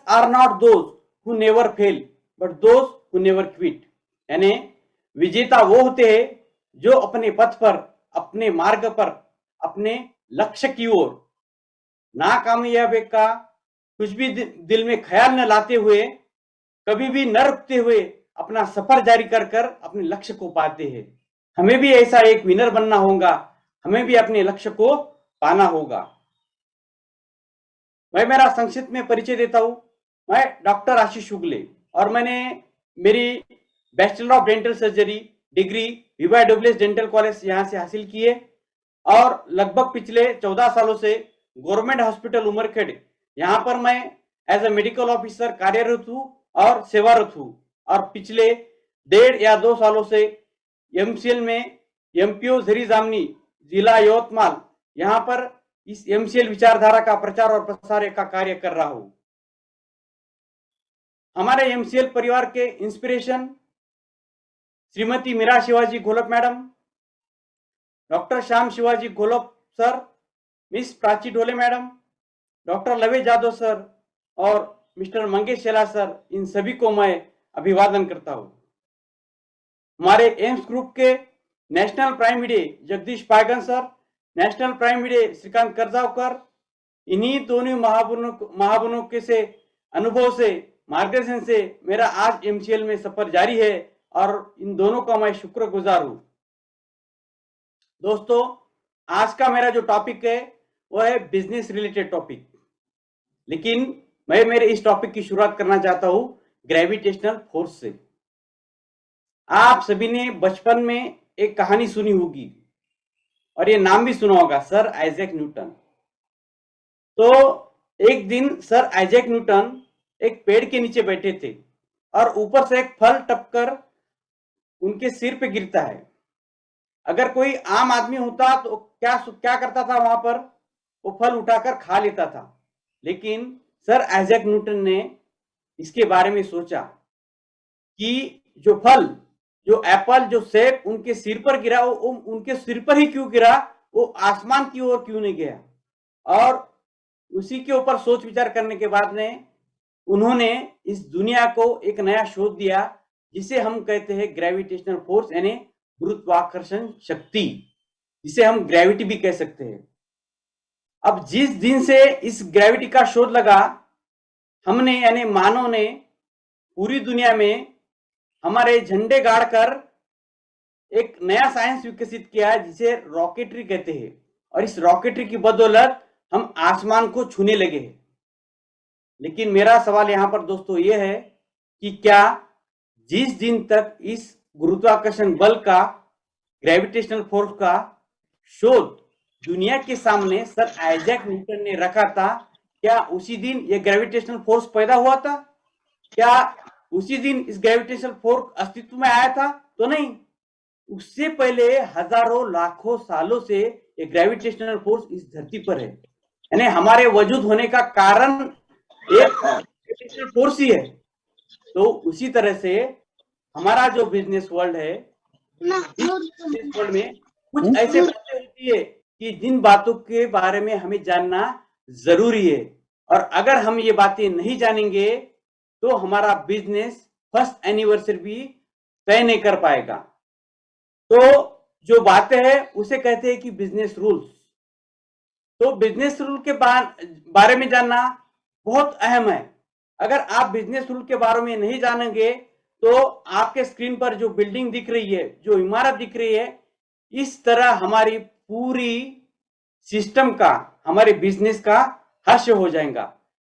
Are not those who never fail but those who never quit. यानी विजेता वो होते हैं जो अपने पथ पर, अपने मार्ग पर, अपने लक्ष्य की ओर नाकामयाबी का कुछ भी दिल में ख्याल न लाते हुए, कभी भी न रुकते हुए अपना सफर जारी कर कर अपने लक्ष्य को पाते हैं। हमें भी ऐसा एक विनर बनना होगा, हमें भी अपने लक्ष्य को पाना होगा। मैं मेरा संक्षिप्त में परिचय देता हूं। मैं डॉक्टर आशीष शुक्ले और मैंने मेरी bachelor of dental surgery degree VYWS dental college यहां से हासिल की है और लगभग पिछले 14 सालों से गवर्नमेंट हॉस्पिटल उमरखेड़ यहां पर मैं एज ए मेडिकल ऑफिसर कार्यरत हूं और सेवारत हूं। और पिछले 1.5 या 2 सालों से MCL में MPO झरी जामनी जिला यवतमाल यहां पर इस MCL विचारधारा का प्रचार और प्रसार का कार्य कर रहा हूं। हमारे MCL परिवार के inspiration Shrimati Meera Shivaji Gholap madam, doctor Shyam Shivaji Gholap sir, miss Prachi Dhole madam, doctor Lave Jadhav sir और मिस्टर मंगेश शेला सर, इन सभी को मैं अभिवादन करता हूं। हमारे एम्स ग्रुप के national prime media Jagdish Paygan sir, national prime media Shrikant Karjavkar, इन्हीं दोनों महाबुनों के से अनुभव से, मार्गदर्शन से मेरा आज MCL में सफर जारी है और इन दोनों का मैं शुक्रगुजार हूं। दोस्तों, आज का मेरा जो टॉपिक है वो है बिजनेस रिलेटेड टॉपिक, लेकिन मैं मेरे इस टॉपिक की शुरुआत करना चाहता हूं ग्रेविटेशनल फोर्स से। आप सभी ने बचपन में एक कहानी सुनी होगी और ये नाम भी सुना होगा, सर आइजैक न्यूटन। तो एक दिन सर आइजैक न्यूटन एक पेड़ के नीचे बैठे थे और ऊपर से एक फल टपकर उनके सिर पे गिरता है। अगर कोई आम आदमी होता तो क्या करता था, वहां पर वो फल उठाकर खा लेता था। लेकिन सर आइजैक न्यूटन ने इसके बारे में सोचा कि जो फल, जो एप्पल, जो सेब उनके सिर पर गिरा, वो उनके सिर पर ही क्यों गिरा, वो आसमान की ओर क्यों नहीं गया। और उसी के ऊपर सोच विचार करने के बाद में उन्होंने इस दुनिया को एक नया शोध दिया जिसे हम कहते हैं ग्रेविटेशनल फोर्स, यानी गुरुत्वाकर्षण शक्ति, जिसे हम ग्रेविटी भी कह सकते हैं। अब जिस दिन से इस ग्रेविटी का शोध लगा, हमने यानी मानव ने पूरी दुनिया में हमारे झंडे गाड़कर एक नया साइंस विकसित किया है जिसे रॉकेटरी कहते हैं। और इस रॉकेटरी की बदौलत हम आसमान को छूने लगे हैं। लेकिन मेरा सवाल यहां पर दोस्तों ये है कि क्या जिस दिन तक इस गुरुत्वाकर्षण बल का, ग्रेविटेशनल फोर्स का शोध दुनिया के सामने सर आइजैक न्यूटन ने रखा था, क्या उसी दिन ये ग्रेविटेशनल फोर्स पैदा हुआ था? क्या उसी दिन इस ग्रेविटेशनल फोर्स अस्तित्व में आया था? तो नहीं, उससे पहले हजारों लाखों सालों से ये ग्रेविटेशनल फोर्स इस धरती पर है। यानी हमारे वजूद होने का कारण एक ग्रेविटेशनल फोर्स ही है। तो उसी तरह से हमारा जो बिजनेस वर्ल्ड है, बिजनेस वर्ल्ड में कुछ ऐसे बातें होती है कि जिन बातों के बारे में हमें जानना जरूरी है। और अगर हम ये बातें नहीं जानेंगे तो हमारा बिजनेस फर्स्ट एनिवर्सरी भी तय नहीं कर पाएगा। तो जो बातें हैं उसे कहते हैं कि बिजनेस रूल्स। तो बिजनेस रूल के बारे में जानना बहुत अहम है। अगर आप बिजनेस रूल के बारे में नहीं जानेंगे तो आपके स्क्रीन पर जो बिल्डिंग दिख रही है, जो इमारत दिख रही है, इस तरह हमारी पूरी सिस्टम का, हमारे बिजनेस का हास्य हो जाएगा।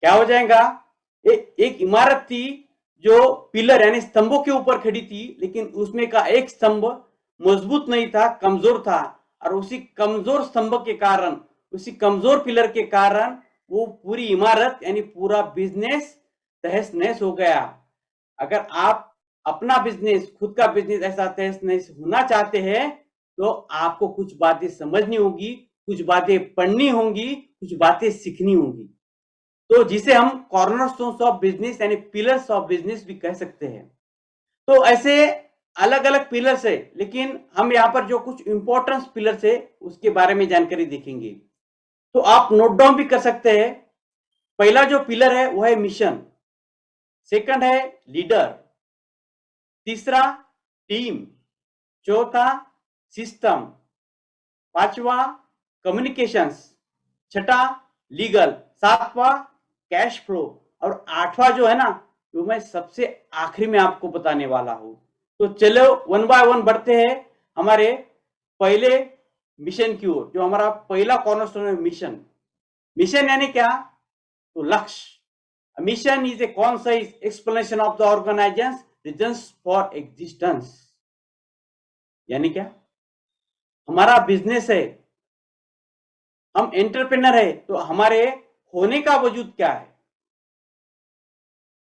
क्या हो जाएगा? एक इमारत थी जो पिलर यानी स्तंभों के ऊपर खड़ी थी, लेकिन उसमें का एक स्तंभ मजबूत नहीं था, कमजोर था। और उसी कमजोर स्तंभ के कारण, उसी कमजोर पिलर के कारण वो पूरी इमारत यानी पूरा बिजनेस तहस नहस हो गया। अगर आप अपना बिजनेस, खुद का बिजनेस ऐसा तहस नहस होना चाहते हैं तो आपको कुछ बातें समझनी होगी, कुछ बातें पढ़नी होंगी, कुछ बातें सीखनी होंगी। तो जिसे हम कॉर्नरस्टोन्स ऑफ बिजनेस यानी पिलर्स ऑफ बिजनेस भी कह सकते हैं। तो ऐसे अलग अलग पिलर्स है, लेकिन हम यहाँ पर जो कुछ इंपॉर्टेंट पिलर्स है उसके बारे में जानकारी देखेंगे। तो आप नोट डाउन भी कर सकते हैं। पहला जो पिलर है वो है मिशन। सेकंड है लीडर, तीसरा टीम, चौथा सिस्टम, पांचवा कम्युनिकेशंस, छठा लीगल, सातवां कैश फ्लो और आठवां जो है ना जो मैं सबसे आखिरी में आपको बताने वाला हूं। तो चलो वन बाय वन बढ़ते हैं हमारे पहले मिशन की ओर, जो हमारा पहला कॉर्नरस्टोन है मिशन। मिशन यानी क्या? तो लक्ष्य। Mission is a concise explanation of the organization reasons for existence. यानी क्या? हमारा बिजनेस है, हम एंटरप्रेन्योर है, तो हमारे होने का वजूद क्या है?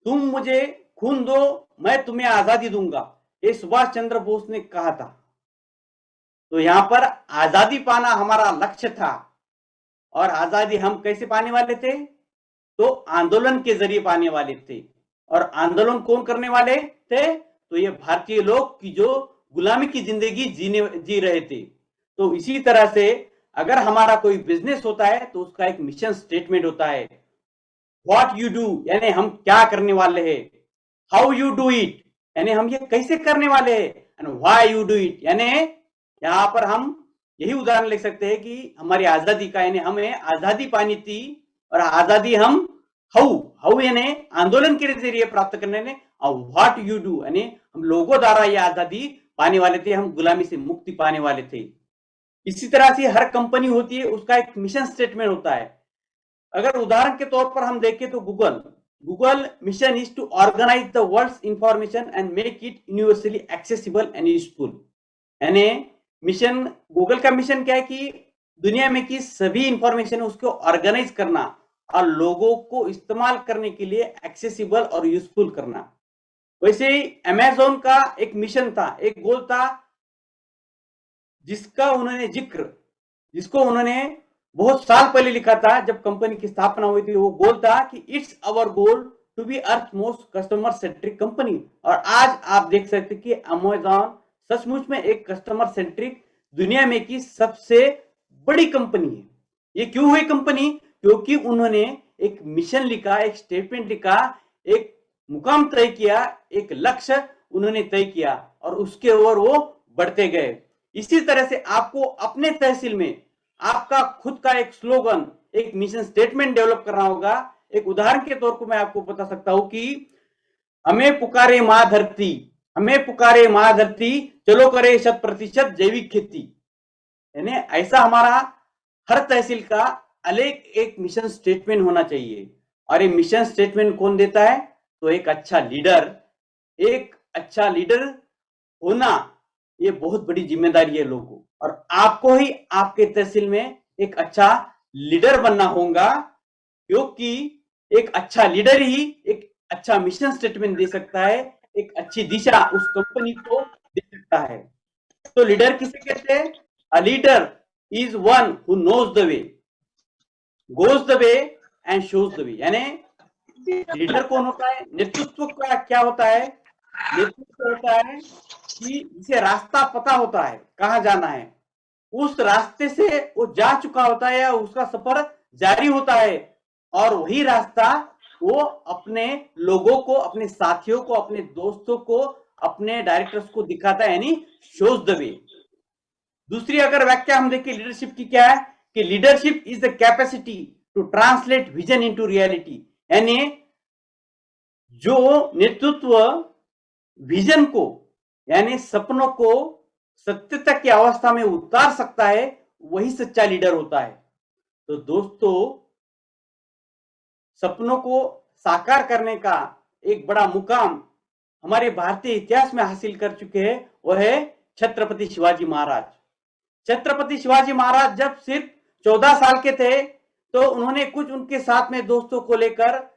तुम मुझे खून दो, मैं तुम्हें आजादी दूंगा, ये सुभाष चंद्र बोस ने कहा था। तो यहां पर आजादी पाना हमारा लक्ष्य था। और आजादी हम कैसे पाने वाले थे? तो आंदोलन के जरिए पाने वाले थे। और आंदोलन कौन करने वाले थे? तो ये भारतीय लोग की जो गुलामी की जिंदगी जी रहे थे। तो इसी तरह से अगर हमारा कोई बिजनेस होता है तो उसका एक मिशन स्टेटमेंट होता है। व्हाट यू डू यानी हम क्या करने वाले हैं, हाउ यू डू इट यानी हम ये कैसे करने वाले हैं, and why you do it यानी यहाँ पर हम यही उदाहरण ले सकते हैं कि हमारी आजादी का यानी हमें आजादी पानी थी और आजादी हम हाउ यानी आंदोलन के जरिए प्राप्त करने ने, और व्हाट यू डू यानी हम लोगों द्वारा ये आजादी पाने वाले थे, हम गुलामी से मुक्ति पाने वाले थे। इसी तरह से हर कंपनी होती है, उसका एक मिशन स्टेटमेंट होता है। अगर उदाहरण के तौर पर हम देखें तो Google mission is to organize the world's information and make it universally accessible and useful. यानी मिशन, गूगल का मिशन क्या है कि दुनिया में की सभी इंफॉर्मेशन उसको ऑर्गेनाइज करना और लोगों को इस्तेमाल करने के लिए एक्सेसिबल और यूजफुल करना। वैसे ही अमेज़न का एक मिशन था, एक गोल था जिसको उन्होंने बहुत साल पहले लिखा था जब कंपनी की स्थापना हुई थी। वो गोल था कि it's our goal to be earth most customer centric company. और आज आप देख सकते कि अमेज़न सचमुच में एक कस्टमर सेंट्रिक दुनिया में की सबसे बड़ी कंपनी है। ये क्यों हुई कंपनी? क्योंकि उन्होंने एक मिशन लिखा, एक स्टेटमेंट लिखा, एक मुकाम तय किया, एक लक्ष्य उन्होंने तय किया और उसके ओर वो बढ़ते गए। इसी तरह से आपको अपने तहसील में आपका खुद का एक स्लोगन, एक मिशन स्टेटमेंट डेवलप करना होगा। एक उदाहरण के तौर पर मैं आपको बता सकता हूं कि हमें पुकारे मां धरती, हमें पुकारे मां धरती, चलो करे 100% जैविक खेती। यानी ऐसा हमारा हर तहसील का अलग एक मिशन स्टेटमेंट होना चाहिए। और ये मिशन स्टेटमेंट कौन देता है? तो एक अच्छा लीडर होना ये बहुत बड़ी जिम्मेदारी है लोगों, और आपको ही आपके तहसील में एक अच्छा लीडर बनना होगा, क्योंकि एक अच्छा लीडर ही एक अच्छा मिशन स्टेटमेंट दे सकता है, एक अच्छी दिशा उस कंपनी को दे सकता है। तो लीडर किसे कहते हैं? A leader is one who knows the way, goes the way and shows the way. यानी लीडर कौन होता है? नेतृत्व का क्या होता है? नेतृत्व होता है कि जिसे रास्ता पता होता है कहां जाना है, उस रास्ते से वो जा चुका होता है या उसका सफर जारी होता है, और वही रास्ता वो अपने लोगों को, अपने साथियों को, अपने दोस्तों को, अपने डायरेक्टर्स को दिखाता है, यानी शोज द वे। दूसरी अगर व्याख्या हम देखें लीडरशिप की क्या है कि leadership is the capacity to translate vision into reality. यानी जो नेतृत्व विजन को यानी सपनों को सत्यता की अवस्था में उतार सकता है, वही सच्चा लीडर होता है। तो दोस्तों, सपनों को साकार करने का एक बड़ा मुकाम हमारे भारतीय इतिहास में हासिल कर चुके हैं, वह है छत्रपति शिवाजी महाराज। छत्रपति शिवाजी महाराज जब सिर्फ 14 साल के थे तो उन्होंने कुछ उनके साथ में दोस्तों को लेकर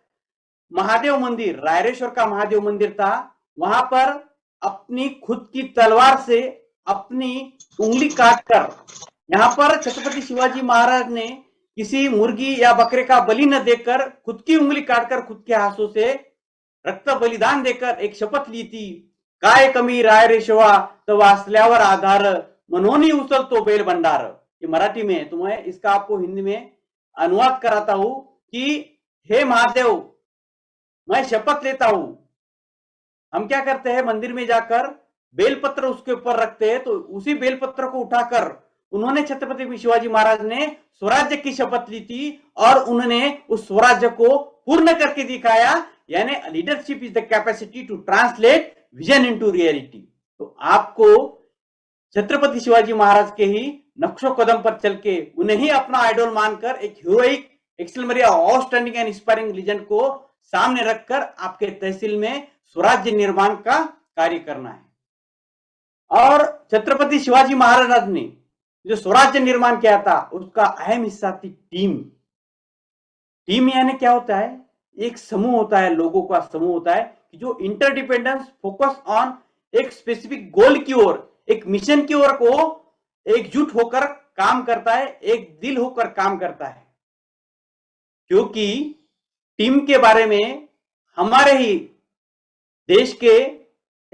महादेव मंदिर, रायरेश्वर का महादेव मंदिर था, वहां पर अपनी खुद की तलवार से अपनी उंगली काटकर, यहां पर छत्रपति शिवाजी महाराज ने किसी मुर्गी या बकरे का बलि न देकर खुद की उंगली काटकर खुद के हाथों से रक्त बलिदान देकर एक शपथ ली थी, काय कमी रायरेश्वा तो वाचल्यावर आधार, मनोनी उचल तो बेल भंडार। ये मराठी में है, तो मैं इसका आपको हिंदी में अनुवाद कराता हूं कि हे महादेव, मैं शपथ लेता हूं। हम क्या करते हैं, मंदिर में जाकर बेलपत्र उसके ऊपर रखते हैं, तो उसी बेलपत्र को उठाकर उन्होंने, छत्रपति शिवाजी महाराज ने स्वराज्य की शपथ ली थी और उन्होंने उस स्वराज्य को पूर्ण करके दिखाया। यानी leadership is the capacity to translate vision into reality. तो आपको छत्रपति शिवाजी महाराज के ही नक्शो कदम पर चल के उन्हें ही अपना आइडल मानकर एक heroic, exemplary, outstanding and inspiring legend को सामने रखकर आपके तहसील में स्वराज्य निर्माण का कार्य करना है। और छत्रपति शिवाजी महाराज ने जो स्वराज्य निर्माण किया था उसका अहम हिस्सा थी टीम। टीम यानी क्या होता है, एक समूह होता है, लोगों का समूह होता है कि जो इंटरडिपेंडेंस, फोकस ऑन एक स्पेसिफिक गोल की ओर, एक मिशन की ओर को एकजुट होकर काम करता है, एक दिल होकर काम करता है। क्योंकि टीम के बारे में हमारे ही देश के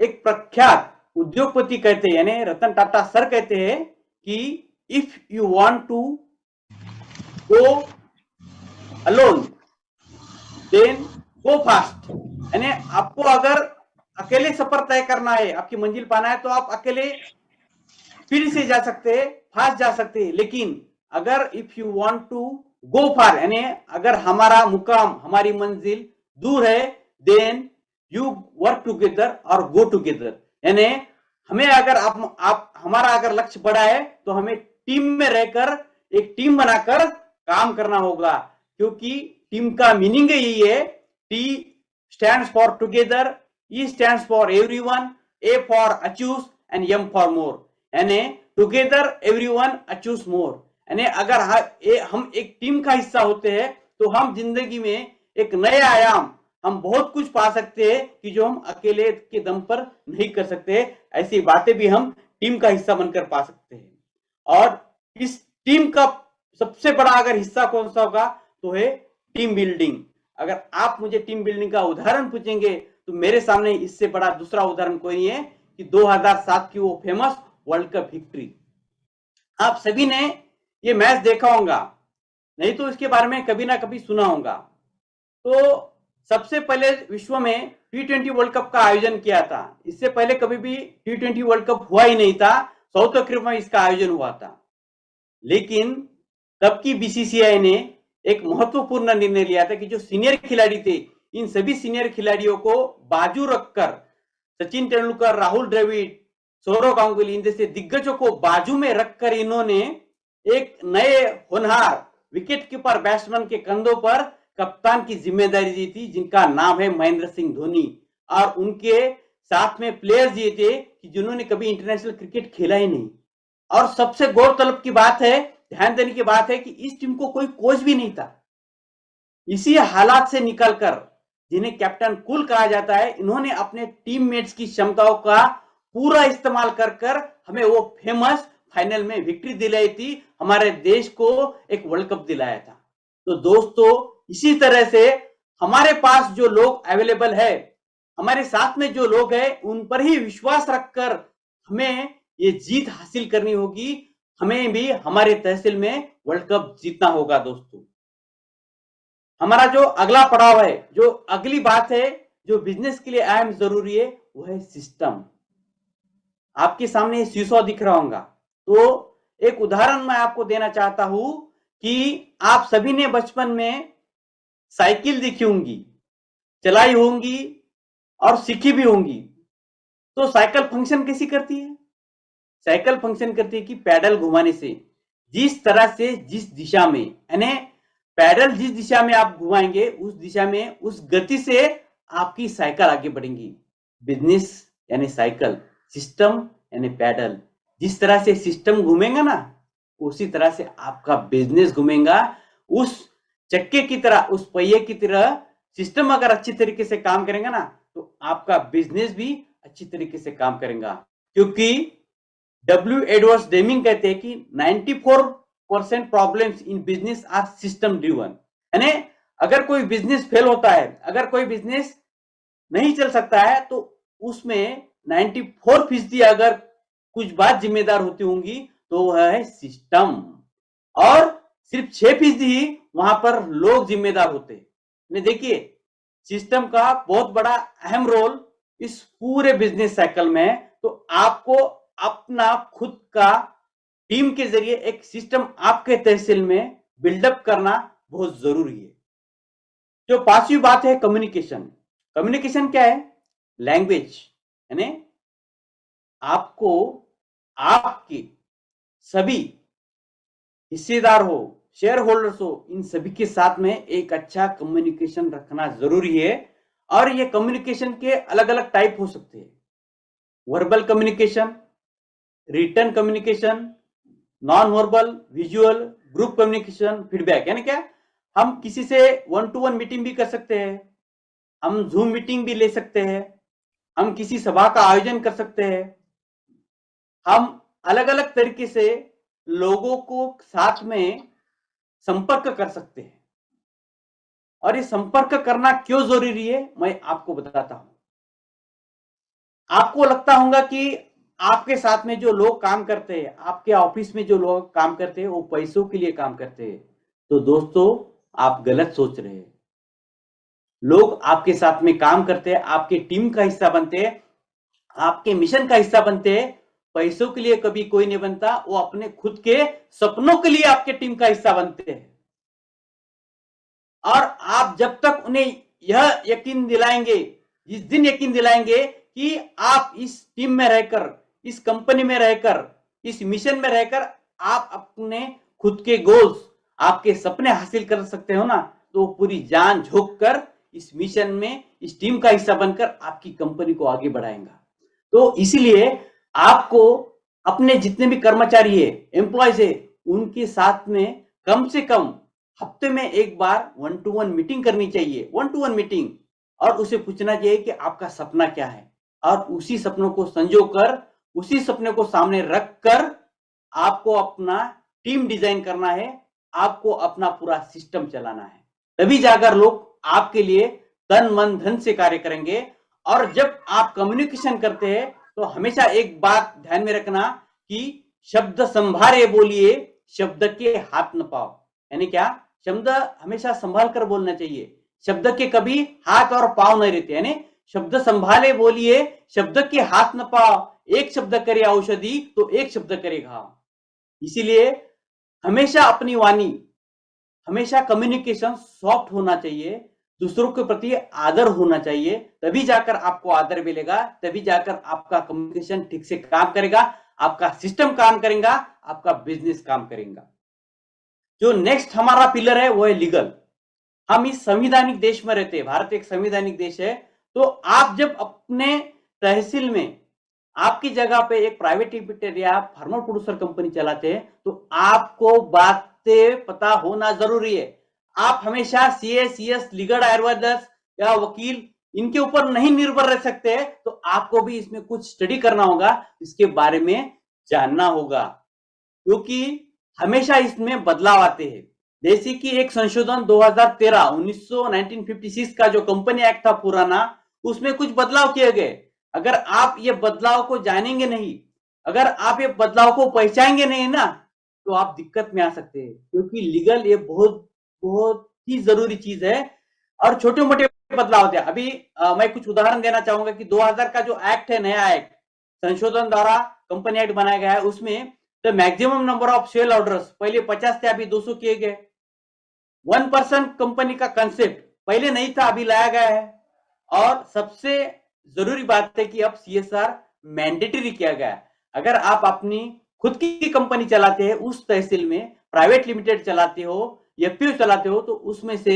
एक प्रख्यात उद्योगपति कहते हैं, यानी रतन टाटा सर कहते हैं कि if you want to go alone then go fast. यानी आपको अगर अकेले सफर तय करना है, आपकी मंजिल पाना है, तो आप अकेले स्पीड से जा सकते हैं, फास्ट जा सकते हैं। लेकिन अगर if you want to go far, यानी अगर हमारा मुकाम, हमारी मंजिल दूर है, देन यू वर्क टुगेदर और गो टुगेदर। यानी हमें अगर आप हमारा अगर लक्ष्य बड़ा है तो हमें टीम में रहकर एक टीम बनाकर काम करना होगा। क्योंकि टीम का मीनिंग यही है, T stands for together, E stands for everyone, A for achieves and M for more. यानी टुगेदर एवरीवन अचीव्स मोर। यानी अगर हम एक टीम का हिस्सा होते हैं तो हम जिंदगी में एक नए आयाम, हम बहुत कुछ पा सकते हैं कि जो हम अकेले के दम पर नहीं कर सकते। ऐसी बातें भी हम टीम का हिस्सा बनकर पा सकते हैं। और इस टीम का सबसे बड़ा अगर हिस्सा कौन सा होगा तो है टीम बिल्डिंग। अगर आप मुझे टीम बिल्डिंग का उदाहरण पूछेंगे तो मेरे सामने इससे बड़ा दूसरा उदाहरण कोई नहीं है कि 2007 की वो फेमस वर्ल्ड कप विक्ट्री। आप सभी ने ये मैच देखा होगा, नहीं तो इसके बारे में कभी ना कभी सुना होगा। तो सबसे पहले विश्व में T20 वर्ल्ड कप का आयोजन किया था। इससे पहले कभी भी T20 वर्ल्ड कप हुआ ही नहीं था। साउथ अफ्रीका में इसका आयोजन हुआ था। लेकिन तब की बीसीसीआई ने एक महत्वपूर्ण निर्णय लिया था कि जो सीनियर खिलाड़ी थे, इन सभी सीनियर खिलाड़ियों को बाजू रखकर, सचिन तेंदुलकर, राहुल द्रविड़, सौरव गांगुली, इन जैसे दिग्गजों को बाजू में रखकर इन्होंने एक नए होनहार विकेट कीपर बैट्समैन के कंधों पर कप्तान की जिम्मेदारी दी थी, जिनका नाम है महेंद्र सिंह धोनी। और उनके साथ में प्लेयर्स ये थे कि जिन्होंने कभी इंटरनेशनल क्रिकेट खेला ही नहीं। और सबसे गौरतलब की बात है, ध्यान देने की बात है कि इस टीम को कोई कोच भी नहीं था। इसी हालात से निकलकर, जिन्हें कैप्टन कूल कहा जाता है, इन्होंने अपने टीममेट्स की क्षमताओं का पूरा इस्तेमाल कर हमें वो फेमस फाइनल में विक्ट्री दिलाई थी, हमारे देश को एक वर्ल्ड कप दिलाया था। तो दोस्तों, इसी तरह से हमारे पास जो लोग अवेलेबल है, हमारे साथ में जो लोग हैं, उन पर ही विश्वास रखकर हमें ये जीत हासिल करनी होगी। हमें भी हमारे तहसील में वर्ल्ड कप जीतना होगा। दोस्तों, हमारा जो अगला पड़ाव है, जो अगली बात है, जो बिजनेस के लिए अहम जरूरी है, वो है सिस्टम। आपके सामने सीसॉ दिख रहा होगा। तो एक उदाहरण मैं आपको देना चाहता हूं कि आप सभी ने बचपन में साइकिल देखी होंगी, चलाई होंगी और सीखी भी होंगी। तो साइकिल फंक्शन कैसी करती है? साइकिल फंक्शन करती है कि पैडल घुमाने से, जिस तरह से, जिस दिशा में, यानी पैडल जिस दिशा में आप घुमाएंगे, उस दिशा में, उस गति से आपकी साइकिल आगे बढ़ेंगी। बिजनेस यानी साइकिल, सिस्टम यानी पैडल। जिस तरह से सिस्टम घूमेगा ना, उसी तरह से आपका बिजनेस घूमेगा। उस चक्के की तरह, उस पहिए की तरह सिस्टम अगर अच्छी तरीके से काम करेगा ना, तो आपका बिजनेस भी अच्छी तरीके से काम करेगा। क्योंकि डब्ल्यू एडवर्ड्स डेमिंग कहते हैं कि 94% problems in business are system driven. यानी अगर कोई बिजनेस फेल होता है, अगर कोई बिजनेस नहीं चल सकता है, तो उसमें 94% अगर कुछ बात जिम्मेदार होती होंगी तो वह है सिस्टम, और सिर्फ 6% ही वहां पर लोग जिम्मेदार होते हैं। देखिए, सिस्टम का बहुत बड़ा अहम रोल इस पूरे बिजनेस साइकिल में है। तो आपको अपना खुद का टीम के जरिए एक सिस्टम आपके तहसील में बिल्डअप करना बहुत जरूरी है। जो पांचवी बात है कम्युनिकेशन। कम्युनिकेशन क्या है? लैंग्वेज, यानी आपको आपके सभी हिस्सेदार हो, शेयर होल्डर्स हो, इन सभी के साथ में एक अच्छा कम्युनिकेशन रखना जरूरी है। और ये कम्युनिकेशन के अलग अलग टाइप हो सकते हैं। Verbal communication, written communication, non verbal, visual, group communication, feedback. यानी क्या? हम किसी से 1-to-1 मीटिंग भी कर सकते हैं, हम जूम मीटिंग भी ले सकते हैं, हम किसी सभा का आयोजन कर सकते हैं, हम अलग अलग तरीके से लोगों को साथ में संपर्क कर सकते हैं। और ये संपर्क करना क्यों जरूरी है, मैं आपको बताता हूं। आपको लगता होगा कि आपके साथ में जो लोग काम करते हैं, आपके ऑफिस में जो लोग काम करते हैं, वो पैसों के लिए काम करते हैं। तो दोस्तों, आप गलत सोच रहे हैं। लोग आपके साथ में काम करते हैं, आपके टीम का हिस्सा बनते हैं, आपके मिशन का हिस्सा बनते हैं। पैसों के लिए कभी कोई नहीं बनता, वो अपने खुद के सपनों के लिए आपके टीम का हिस्सा बनते हैं। और आप जब तक उन्हें यह यकीन दिलाएंगे, जिस दिन यकीन दिलाएंगे कि आप इस टीम में रहकर, इस कंपनी में रहकर, इस मिशन में रहकर आप अपने खुद के गोल्स, आपके सपने हासिल कर सकते हो ना, तो पूरी जान झोंक कर इस मिशन में, इस टीम का हिस्सा बनकर आपकी कंपनी को आगे बढ़ाएगा। तो इसीलिए आपको अपने जितने भी कर्मचारी है, एम्प्लॉयज है, उनके साथ में कम से कम हफ्ते में एक बार 1-to-1 मीटिंग करनी चाहिए। 1-to-1 मीटिंग, और उसे पूछना चाहिए कि आपका सपना क्या है, और उसी सपनों को संजोकर, उसी सपने को सामने रखकर आपको अपना टीम डिजाइन करना है, आपको अपना पूरा सिस्टम चलाना है। तभी जाकर लोग आपके लिए तन मन धन से कार्य करेंगे। और जब आप कम्युनिकेशन करते हैं तो हमेशा एक बात ध्यान में रखना कि शब्द संभारे बोलिए, शब्द के हाथ न पाओ। यानी क्या? शब्द हमेशा संभाल कर बोलना चाहिए, शब्द के कभी हाथ और पाव नहीं रहते। यानी शब्द संभाले बोलिए, शब्द के हाथ न पाओ, एक शब्द करे औषधि तो एक शब्द करे घाव। इसीलिए हमेशा अपनी वाणी, हमेशा कम्युनिकेशन सॉफ्ट होना चाहिए, दूसरों के प्रति आदर होना चाहिए। तभी जाकर आपको आदर मिलेगा, तभी जाकर आपका कम्युनिकेशन ठीक से काम करेगा, आपका सिस्टम काम करेगा, आपका बिजनेस काम करेगा। जो नेक्स्ट हमारा पिलर है वो है लीगल। हम इस संवैधानिक देश में रहते हैं, भारत एक संवैधानिक देश है। तो आप जब अपने तहसील में, आपकी जगह पे एक प्राइवेट लिमिटेड या फार्मर प्रोड्यूसर कंपनी चलाते हैं, तो आपको बातें पता होना जरूरी है। आप हमेशा सीए, सीएस, लीगल एडवाइजर्स या वकील, इनके ऊपर नहीं निर्भर रह सकते। तो आपको भी इसमें कुछ स्टडी करना होगा, इसके बारे में जानना होगा, क्योंकि हमेशा इसमें बदलाव आते हैं। जैसे कि एक संशोधन 2013 1956 का जो कंपनी एक्ट था पुराना, उसमें कुछ बदलाव किए गए। अगर आप ये बदलाव को जानेंगे नहीं, अगर आप ये बदलाव को पहचानेंगे नहीं ना, तो आप दिक्कत में आ सकते हैं। क्योंकि लीगल ये बहुत बहुत ही जरूरी चीज है। और छोटे मोटे बदलाव होते हैं। अभी मैं कुछ उदाहरण देना चाहूंगा कि 2000 का जो एक्ट है, नया एक्ट संशोधन द्वारा कंपनी एक्ट बनाया गया है, उसमें the maximum number of sale orders पहले 50 थे, अभी 200 किए गए। 1% कंपनी का कंसेप्ट पहले नहीं था, अभी लाया गया है। और सबसे जरूरी बात है कि अब सीएसआर मैंडेटरी किया गया है। अगर आप अपनी खुद की कंपनी चलाते हैं, उस तहसील में प्राइवेट लिमिटेड चलाते हो, एफपीओ चलाते हो, तो उसमें से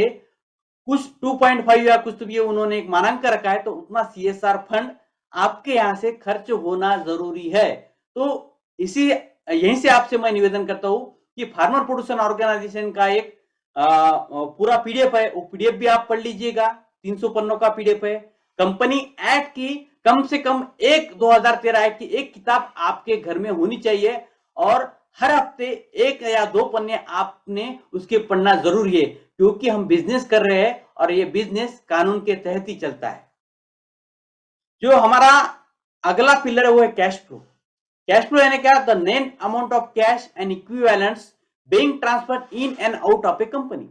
कुछ 2.5 या कुछ तो भी उन्होंने एक मानांक रखा है, तो उतना सीएसआर फंड आपके यहां से खर्च होना जरूरी है। तो इसी यहीं से आपसे मैं निवेदन करता हूं कि फार्मर प्रोड्यूसर ऑर्गेनाइजेशन का एक पूरा पीडीएफ है, वो पीडीएफ भी आप पढ़ लीजिएगा। 300 पन्नों का पीडीएफ है। कंपनी एक्ट की कम से कम 2013 एक्ट की एक किताब आपके घर में होनी चाहिए, और हर हफ्ते 1 या 2 पन्ने आपने उसके पढ़ना जरूरी है, क्योंकि हम बिजनेस कर रहे हैं और ये बिजनेस कानून के तहत ही चलता है। जो हमारा अगला पिलर है वो है कैश फ्लो। कैश फ्लो यानी क्या? The net amount of cash and equivalents being transferred in and out of A company.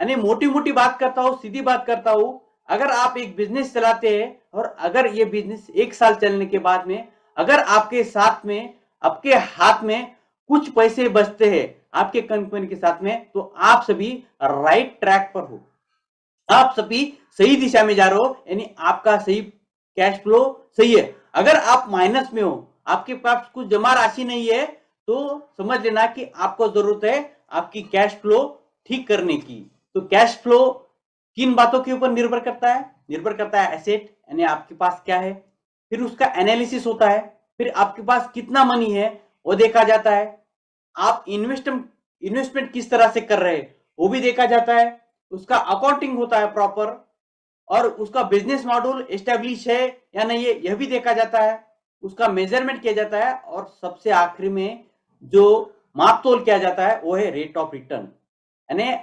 यानी मोटी मोटी बात करता हूं, सीधी बात करता हूं, अगर आप एक बिजनेस चलाते हैं और अगर ये बिजनेस 1 साल चलने के बाद में अगर आपके हाथ में कुछ पैसे बचते हैं आपके कंपनी के साथ में, तो आप सभी राइट ट्रैक पर हो, आप सभी सही दिशा में जा रहे हो, यानी आपका सही कैश फ्लो सही है। अगर आप माइनस में हो, आपके पास कुछ जमा राशि नहीं है, तो समझ लेना कि आपको जरूरत है आपकी कैश फ्लो ठीक करने की। तो कैश फ्लो किन बातों के ऊपर निर्भर करता है? निर्भर करता है एसेट, यानी आपके पास क्या है, फिर उसका एनालिसिस होता है, फिर आपके पास कितना मनी है वो देखा जाता है, आप इन्वेस्टमेंट किस तरह से कर रहे हैं वो भी देखा जाता है, उसका अकाउंटिंग होता है प्रॉपर, और उसका बिजनेस मॉडल एस्टेब्लिश है या नहीं है यह भी देखा जाता है, उसका मेजरमेंट किया जाता है, और सबसे आखिरी में जो माप तोल किया जाता है वो है रेट ऑफ रिटर्न। यानी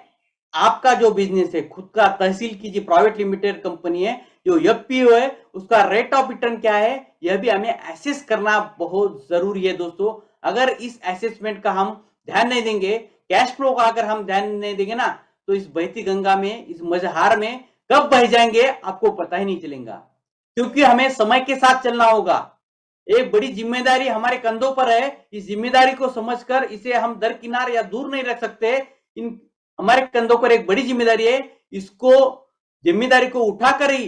आपका जो बिजनेस है, खुद का तहसील कीजिए प्राइवेट लिमिटेड कंपनी है, जो एफपीओ है, उसका रेट ऑफ रिटर्न क्या है यह भी हमें एसेस करना बहुत जरूरी है दोस्तों। अगर इस एसेसमेंट का हम ध्यान नहीं देंगे, कैश फ्लो का अगर हम ध्यान नहीं देंगे ना, तो इस बहती गंगा में, इस मझधार में कब बह जाएंगे आपको पता ही नहीं चलेगा, क्योंकि हमें समय के साथ चलना होगा। एक बड़ी जिम्मेदारी हमारे कंधों पर है, इस जिम्मेदारी को समझकर इसे हम दरकिनार या दूर नहीं रख सकते। इन हमारे कंधों पर एक बड़ी जिम्मेदारी है, इसको जिम्मेदारी को उठाकर ही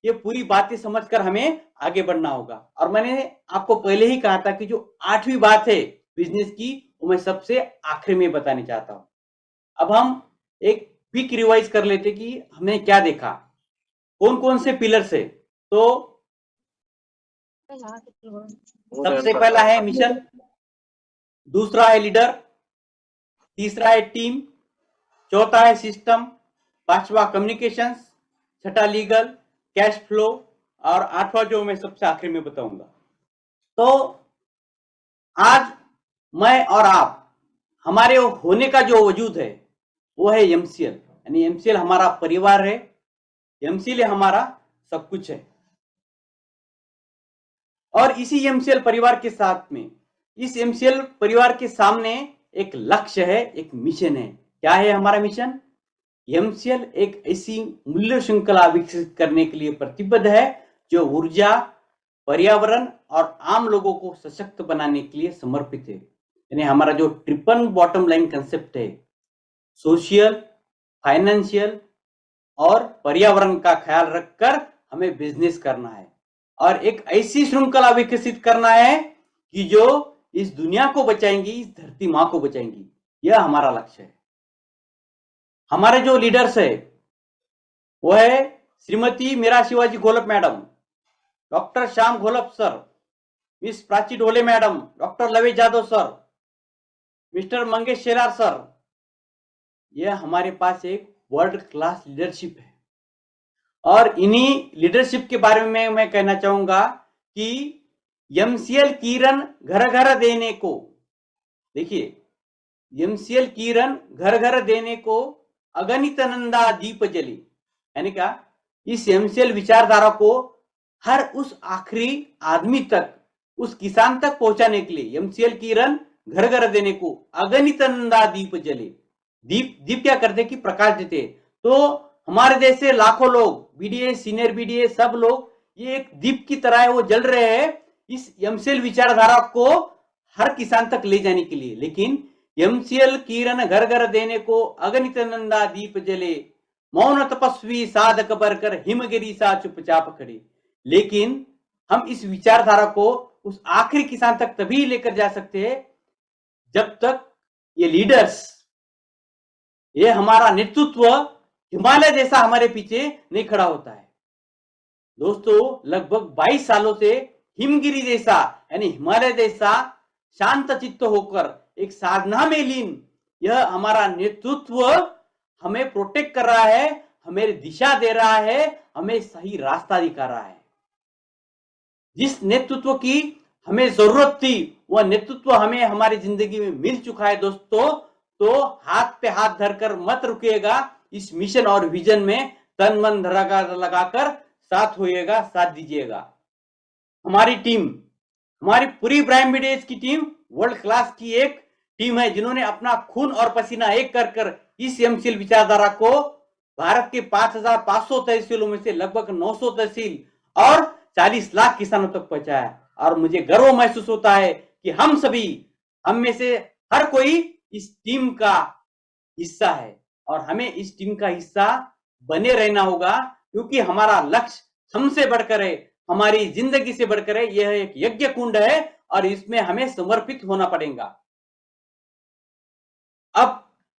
ये पूरी बातें समझकर हमें आगे बढ़ना होगा। और मैंने आपको पहले ही कहा था कि जो 8वीं बात है बिजनेस की, वो मैं सबसे आखिर में बताने चाहता हूं। अब हम एक क्विक रिवाइज कर लेते कि हमने क्या देखा, कौन कौन से पिलर्स है। तो सबसे पहला है मिशन, दूसरा है लीडर, तीसरा है टीम, चौथा है सिस्टम, पांचवा कम्युनिकेशंस, छठा लीगल, कैश फ्लो, और आठवां जो मैं सबसे आखिर में बताऊंगा। तो आज मैं और आप, हमारे होने का जो वजूद है वो है एमसीएल, यानी एमसीएल हमारा परिवार है, एमसीएल हमारा सब कुछ है। और इसी एमसीएल परिवार के साथ में, इस एमसीएल परिवार के सामने एक लक्ष्य है, एक मिशन है। क्या है हमारा मिशन? एमसीएल एक ऐसी मूल्य श्रृंखला विकसित करने के लिए प्रतिबद्ध है जो ऊर्जा, पर्यावरण और आम लोगों को सशक्त बनाने के लिए समर्पित है। यानी हमारा जो ट्रिपल बॉटम लाइन कंसेप्ट है, सोशल, फाइनेंशियल और पर्यावरण का ख्याल रखकर हमें बिजनेस करना है, और एक ऐसी श्रृंखला विकसित करना है कि जो इस दुनिया को बचाएंगी, इस धरती मां को बचाएंगी। यह हमारा लक्ष्य है। हमारे जो लीडर्स है वो है Shrimati Meera Shivaji Gholap madam, doctor Shyam Gholap sir, miss Prachi Dhole madam, doctor Lavesh Jadhav sir, mister Mangesh Shelar sir. यह हमारे पास एक वर्ल्ड क्लास लीडरशिप है। और इन्हीं लीडरशिप के बारे में मैं कहना चाहूंगा कि एमसीएल किरण घर घर देने को, देखिए एमसीएल किरण घर घर देने को अगणित नंदा दीप जली, यानी क्या, इस एमसीएल विचारधारा को हर उस आखिरी आदमी तक, उस किसान तक पहुंचाने के लिए एमसीएल किरण घर घर देने को अगणित नंदा दीप जले। दीप क्या करते कि प्रकाश देते। तो हमारे देश से लाखों लोग, बीडीए, सीनियर बीडीए, सब लोग ये एक दीप की तरह है, वो जल रहे हैं इस एमसीएल विचारधारा को हर किसान तक ले जाने के लिए। लेकिन एमसीएल किरण घर घर देने को अगणित नंदा दीप जले, मौन तपस्वी साधक बरकर हिमगिरी सा चुपचाप खड़े। लेकिन हम इस विचारधारा को उस आखिरी किसान तक तभी लेकर जा सकते हैं जब तक ये लीडर्स, ये हमारा नेतृत्व हिमालय जैसा हमारे पीछे नहीं खड़ा होता है। दोस्तों लगभग 22 सालों से हिमगिरी जैसा, यानी हिमालय जैसा शांत चित्त होकर एक साधना में लीन यह हमारा नेतृत्व हमें प्रोटेक्ट कर रहा है, हमें दिशा दे रहा है, हमें सही रास्ता दिखा रहा है। जिस नेतृत्व की हमें जरूरत थी वह नेतृत्व हमें हमारी जिंदगी में मिल चुका है दोस्तों। तो हाथ पे हाथ धरकर मत रुकिएगा, इस मिशन और विजन में तन मन धन लगाकर साथ होइएगा, साथ दीजिएगा। हमारी टीम, हमारी पूरी प्राइम मीडिया की टीम वर्ल्ड क्लास की एक टीम है, जिन्होंने अपना खून और पसीना एक कर इस एमसीएल विचारधारा को भारत के 5,500 तहसीलों में से लगभग 900 तहसील और 40 लाख किसानों तक पहुंचाया। और मुझे गर्व महसूस होता है कि हम में से हर कोई इस टीम का हिस्सा है और हमें इस टीम का हिस्सा बने रहना होगा, क्योंकि हमारा लक्ष्य हमसे बढ़कर है, हमारी जिंदगी से बढ़कर है। यह एक यज्ञ कुंड है और इसमें हमें समर्पित होना पड़ेगा। अब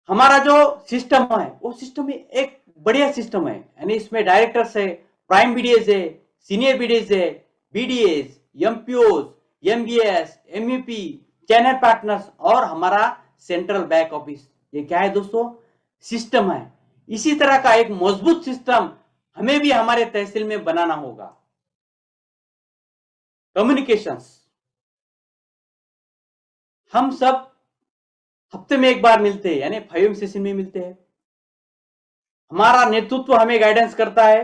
हमारा जो सिस्टम है वो सिस्टम एक बढ़िया सिस्टम है, यानी इसमें डायरेक्टर्स है, प्राइम बीडीएस है, सीनियर बीडीएस है, BDS, MPOs, MBS, MEP, channel partners और हमारा सेंट्रल बैक ऑफिस। ये क्या है दोस्तों? सिस्टम है। इसी तरह का एक मजबूत सिस्टम हमें भी हमारे तहसील में बनाना होगा। कम्युनिकेशंस, हम सब हफ्ते में एक बार मिलते हैं, यानी 5 सेशन में मिलते हैं। हमारा नेतृत्व हमें गाइडेंस करता है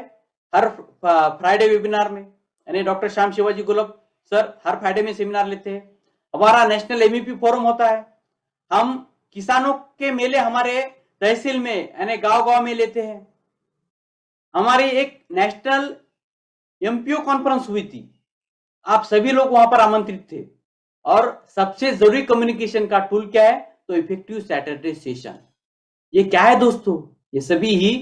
हर फ्राइडे वेबिनार में, यानी डॉक्टर श्याम शिवाजी गुलब सर हर फ्राइडे में सेमिनार लेते हैं। हमारा नेशनल एमईपी फोरम होता है। हम किसानों के मेले हमारे तहसील में यानी गांव-गांव में लेते हैं। हमारी एक नेशनल एमपीओ कॉन्फ्रेंस हुई थी, आप सभी लोग वहां पर आमंत्रित थे। और सबसे जरूरी कम्युनिकेशन का टूल क्या है? तो इफेक्टिव सैटरडे सेशन। ये क्या है दोस्तों? ये सभी ही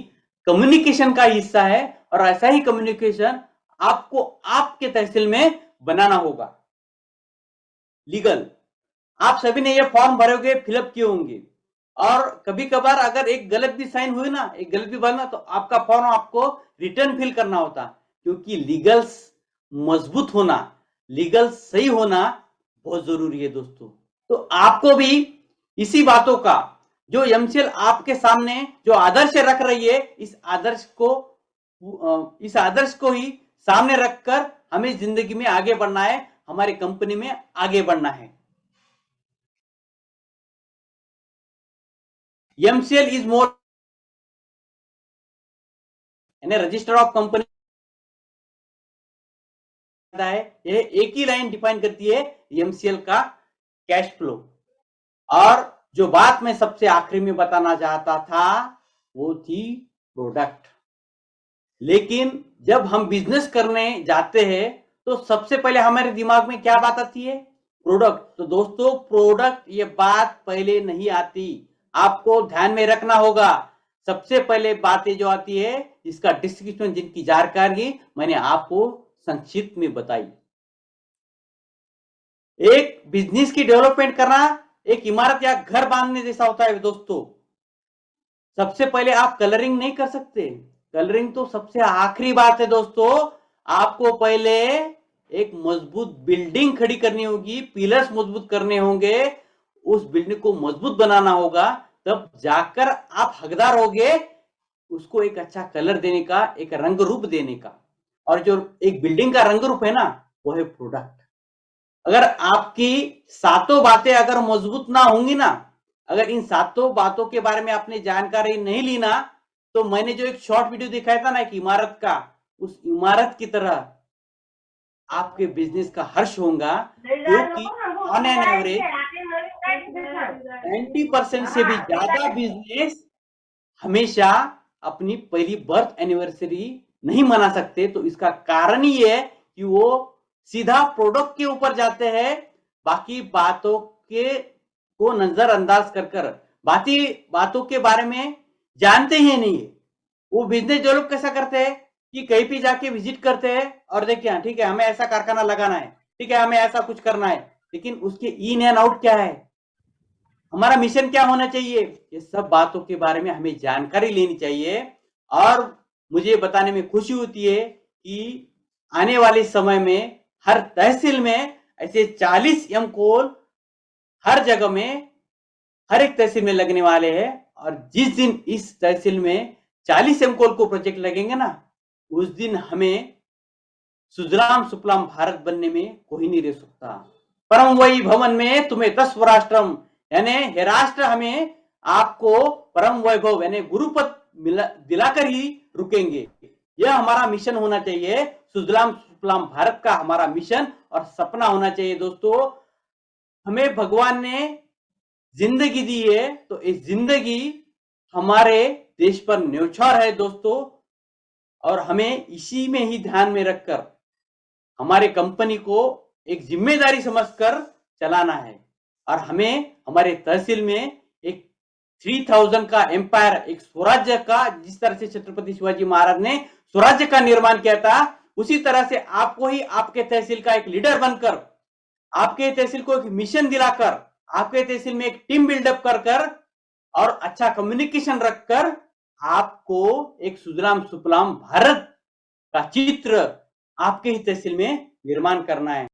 कम्युनिकेशन का हिस्सा है और ऐसा ही कम्युनिकेशन आपको आपके तहसील में बनाना होगा। लीगल, आप सभी ने ये फॉर्म भरोगे, फिलअप किए होंगे और कभी कभार अगर एक गलत भी साइन हुई ना, एक गलत भी भरना, तो आपका फॉर्म आपको रिटर्न फिल करना होता, क्योंकि लीगल्स मजबूत होना, लीगल सही होना बहुत जरूरी है दोस्तों। तो आपको भी इसी बातों का जो एमसीएल आपके सामने जो आदर्श रख रही है, इस आदर्श को ही सामने रखकर हमें जिंदगी में आगे बढ़ना है, हमारी कंपनी में आगे बढ़ना है। एमसीएल इज मोर यानी रजिस्टर ऑफ कंपनी है, यह एक ही लाइन डिफाइन करती है एमसीएल का कैश फ्लो। और जो बात मैं सबसे आखिरी में बताना चाहता था वो थी प्रोडक्ट। लेकिन जब हम बिजनेस करने जाते हैं तो सबसे पहले हमारे दिमाग में क्या बात आती है? प्रोडक्ट। तो दोस्तों प्रोडक्ट ये बात पहले नहीं आती, आपको ध्यान में रखना होगा। सबसे पहले बातें जो आती है इसका डिस्क्रिप्शन, जिनकी जानकारी मैंने आपको संक्षिप्त में बताई। एक बिजनेस की डेवलपमेंट करना एक इमारत या घर बांधने जैसा होता है दोस्तों। सबसे पहले आप कलरिंग नहीं कर सकते, कलरिंग तो सबसे आखिरी बात है दोस्तों। आपको पहले एक मजबूत बिल्डिंग खड़ी करनी होगी, पिलर्स मजबूत करने होंगे, उस बिल्डिंग को मजबूत बनाना होगा, तब जाकर आप हकदार होगे उसको एक अच्छा कलर देने का, एक रंग रूप देने का। और जो एक बिल्डिंग का रंग रूप है ना, वो है प्रोडक्ट। अगर आपकी सातों बातें अगर मजबूत ना होंगी ना, अगर इन सातों बातों के बारे में आपने जानकारी नहीं ली ना, तो मैंने जो एक शॉर्ट वीडियो दिखाया था ना एक इमारत का, उस इमारत की तरह आपके बिजनेस का हर्ष होगा, क्योंकि ऑन एन एवरेज 90% से भी ज्यादा बिजनेस हमेशा अपनी पहली बर्थ एनिवर्सरी नहीं मना सकते। तो इसका कारण ही है कि वो सीधा प्रोडक्ट के ऊपर जाते हैं, बाकी बातों के को नजरअंदाज कर बातों के बारे में जानते ही नहीं है। वो बिजनेस जो लोग कैसा करते हैं कि कहीं भी जाके विजिट करते हैं और देखिए ठीक है हमें ऐसा कारखाना लगाना है, ठीक है हमें ऐसा कुछ करना है, लेकिन उसके इन एंड आउट क्या है, हमारा मिशन क्या होना चाहिए, ये सब बातों के बारे में हमें जानकारी लेनी चाहिए। और मुझे बताने में खुशी होती है कि आने वाले समय में हर तहसील में ऐसे 40 एमकोल हर जगह में, हर एक तहसील में लगने वाले हैं। और जिस दिन इस तहसील में 40 एमकोल को प्रोजेक्ट लगेंगे ना, उस दिन हमें सुजलाम सुफलाम भारत बनने में कोई नहीं रह सकता। परम वही भवन में तुम्हें 10 राष्ट्रम, यानी हे राष्ट्र हमें आपको परम वैभव यानी गुरुपद दिलाकर ही रुकेंगे। यह हमारा मिशन होना चाहिए, सुजलाम सुफलाम भारत का हमारा मिशन और सपना होना चाहिए दोस्तों। हमें भगवान ने जिंदगी दी है, तो इस जिंदगी हमारे देश पर न्योछावर है दोस्तों, और हमें इसी में ही ध्यान में रखकर हमारे कंपनी को एक जिम्मेदारी समझकर चलाना है। और हमें हमारे तहसील में एक 3000 का एम्पायर, एक स्वराज्य का, जिस तरह से छत्रपति शिवाजी महाराज ने स्वराज्य का निर्माण किया था, उसी तरह से आपको ही आपके तहसील का एक लीडर बनकर, आपके तहसील को एक मिशन दिलाकर, आपके तहसील में एक टीम बिल्डअप कर और अच्छा कम्युनिकेशन रखकर आपको एक सुजलाम सुफलाम भारत का चित्र आपके ही तहसील में निर्माण करना है।